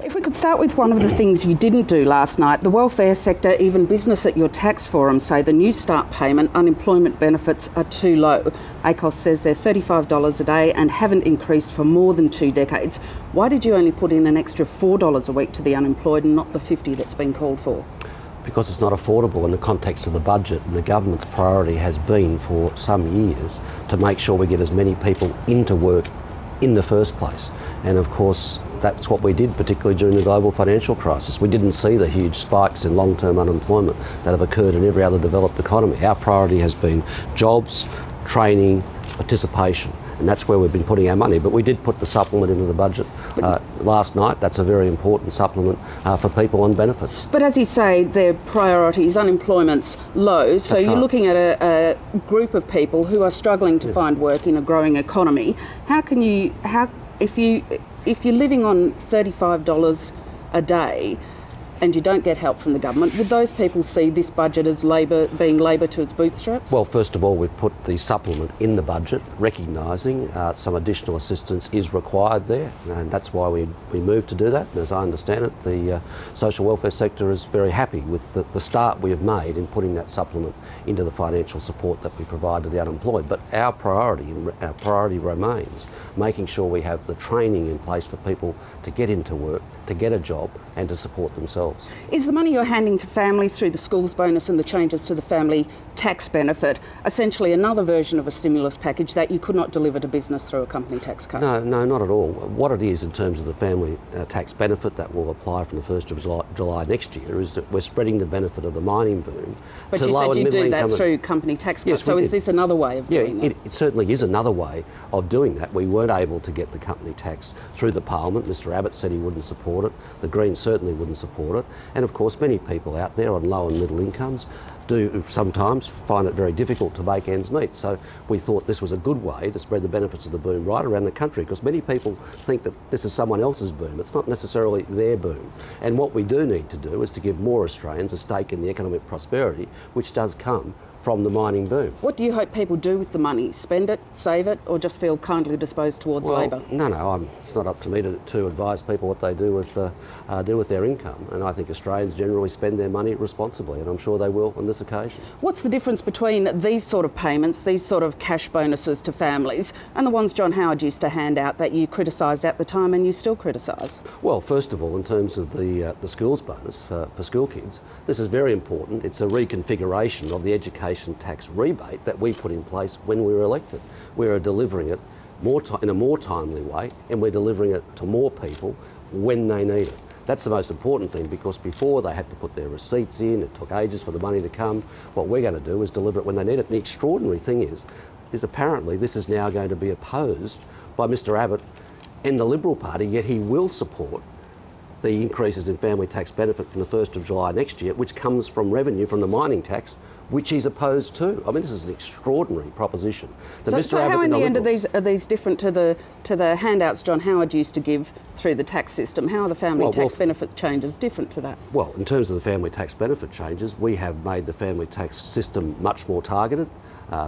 If we could start with one of the things you didn't do last night, the welfare sector, even business at your tax forum, say the New Start payment unemployment benefits are too low. ACOS says they're $35 a day and haven't increased for more than 2 decades. Why did you only put in an extra $4 a week to the unemployed and not the $50 that's been called for? Because it's not affordable in the context of the budget, and the government's priority has been for some years to make sure we get as many people into work in the first place. And of course, that's what we did, particularly during the global financial crisis. We didn't see the huge spikes in long-term unemployment that have occurred in every other developed economy. Our priority has been jobs, training, participation, and that's where we've been putting our money. But we did put the supplement into the budget last night. That's a very important supplement for people on benefits. But as you say, their priorities, unemployment's low, so you're looking at a group of people who are struggling to find work in a growing economy. If you're living on $35 a day and you don't get help from the government, would those people see this budget as being Labor to its bootstraps? Well, first of all, we've put the supplement in the budget, recognising some additional assistance is required there, and that's why we moved to do that. And as I understand it, the social welfare sector is very happy with the start we have made in putting that supplement into the financial support that we provide to the unemployed. But our priority remains making sure we have the training in place for people to get into work, to get a job and to support themselves. Is the money you're handing to families through the schools bonus and the changes to the family tax benefit essentially another version of a stimulus package that you could not deliver to business through a company tax cut? No, not at all. What it is in terms of the family tax benefit that will apply from the 1st of July next year is that we're spreading the benefit of the mining boom to low and middle income. But you said you'd do that through company tax cut, yes, so is this another way of doing that? It certainly is another way of doing that. We weren't able to get the company tax through the Parliament. Mr Abbott said he wouldn't support it. The Greens certainly wouldn't support it. And of course, many people out there on low and middle incomes do sometimes find it very difficult to make ends meet. So we thought this was a good way to spread the benefits of the boom right around the country, because many people think that this is someone else's boom. It's not necessarily their boom. And what we do need to do is to give more Australians a stake in the economic prosperity, which does come from the mining boom. What do you hope people do with the money? Spend it, save it, or just feel kindly disposed towards Labor? No, it's not up to me to advise people what they do with their income. And I think Australians generally spend their money responsibly, and I'm sure they will on this occasion. What's the difference between these sort of payments, these sort of cash bonuses to families, and the ones John Howard used to hand out that you criticised at the time and you still criticise? Well, first of all, in terms of the schools bonus for school kids, this is very important. It's a reconfiguration of the education tax rebate that we put in place when we were elected. We are delivering it in a more timely way, and we're delivering it to more people when they need it. That's the most important thing, because before they had to put their receipts in, it took ages for the money to come. What we're going to do is deliver it when they need it. And the extraordinary thing is apparently this is now going to be opposed by Mr Abbott and the Liberal Party, yet he will support the increases in family tax benefit from the 1st of July next year, which comes from revenue from the mining tax, which he's opposed to. I mean, this is an extraordinary proposition. So how in the end are these different to the handouts John Howard used to give through the tax system? How are the family tax benefit changes different to that? Well, in terms of the family tax benefit changes, we have made the family tax system much more targeted.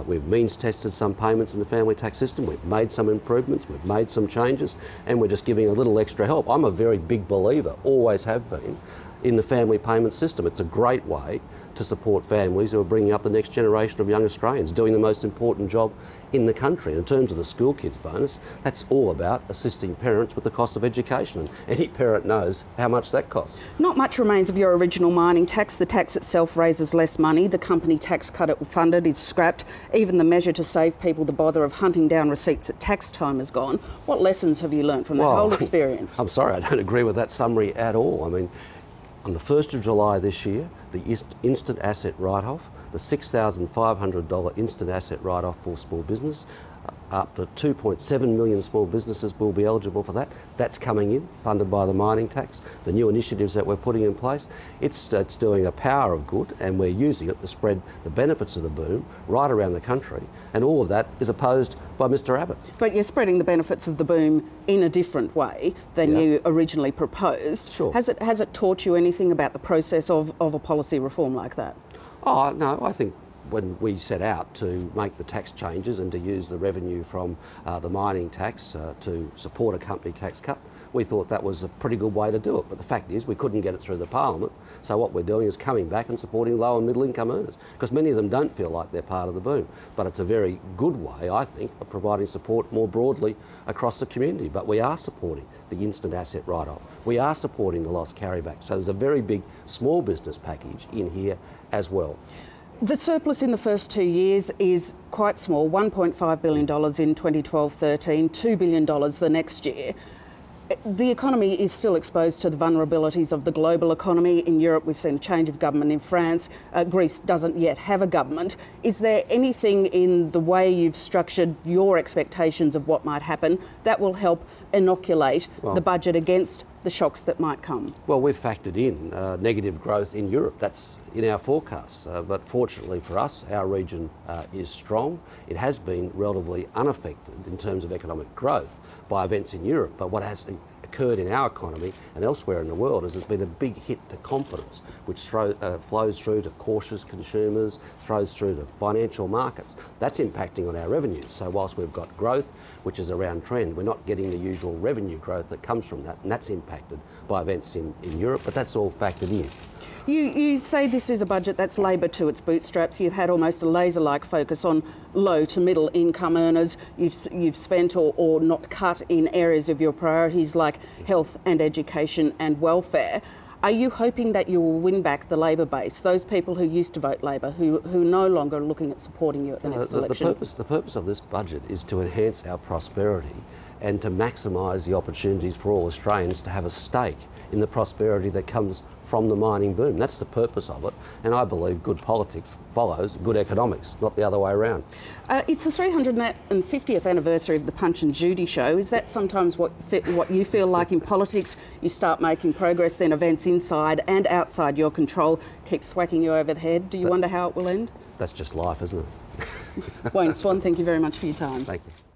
We've means tested some payments in the family tax system, we've made some improvements, we've made some changes, and we're just giving a little extra help. I'm a very big believer, always have been, in the family payment system. It's a great way to support families who are bringing up the next generation of young Australians, doing the most important job in the country. In terms of the school kids bonus, that's all about assisting parents with the cost of education, and any parent knows how much that costs. Not much remains of your original mining tax. The tax itself raises less money. The company tax cut it funded is scrapped. Even the measure to save people the bother of hunting down receipts at tax time is gone. What lessons have you learned from that whole experience? I'm sorry, I don't agree with that summary at all. I mean, on the 1st of July this year, the instant asset write-off, the $6,500 instant asset write-off for small business, up to 2.7 million small businesses will be eligible for that. That's coming in, funded by the mining tax. The new initiatives that we're putting in place, it's doing a power of good, and we're using it to spread the benefits of the boom right around the country, and all of that is opposed by Mr Abbott. But you're spreading the benefits of the boom in a different way than you originally proposed. Sure. Has it taught you anything about the process of a policy reform like that? Oh, no, I think when we set out to make the tax changes and to use the revenue from the mining tax to support a company tax cut, we thought that was a pretty good way to do it. But the fact is we couldn't get it through the Parliament, so what we're doing is coming back and supporting low and middle income earners, because many of them don't feel like they're part of the boom. But it's a very good way, I think, of providing support more broadly across the community. But we are supporting the instant asset write-off. We are supporting the loss carryback. So there's a very big small business package in here as well. The surplus in the first 2 years is quite small, $1.5 billion in 2012-13, $2 billion the next year. The economy is still exposed to the vulnerabilities of the global economy. In Europe, we've seen a change of government in France. Greece doesn't yet have a government. Is there anything in the way you've structured your expectations of what might happen that will help inoculate the budget against the shocks that might come? Well, we've factored in negative growth in Europe. That's in our forecasts. But fortunately for us, our region is strong. It has been relatively unaffected in terms of economic growth by events in Europe. But what has occurred in our economy and elsewhere in the world is there's been a big hit to confidence, which flows through to cautious consumers, flows through to financial markets. That's impacting on our revenues. So whilst we've got growth, which is around trend, we're not getting the usual revenue growth that comes from that, and that's impacted by events in Europe, but that's all factored in. You say this is a budget that's Labor to its bootstraps. You've had almost a laser-like focus on low to middle income earners. You've spent or not cut in areas of your priorities like health and education and welfare. Are you hoping that you will win back the Labor base, those people who used to vote Labor, who no longer are looking at supporting you at the next election? The purpose of this budget is to enhance our prosperity and to maximise the opportunities for all Australians to have a stake in the prosperity that comes from the mining boom. That's the purpose of it, and I believe good politics follows good economics, not the other way around. It's the 350th anniversary of the Punch and Judy show. Is that sometimes what you feel like in politics? You start making progress, then events inside and outside your control keep thwacking you over the head. Do you wonder how it will end? That's just life, isn't it? Wayne Swan, thank you very much for your time. Thank you.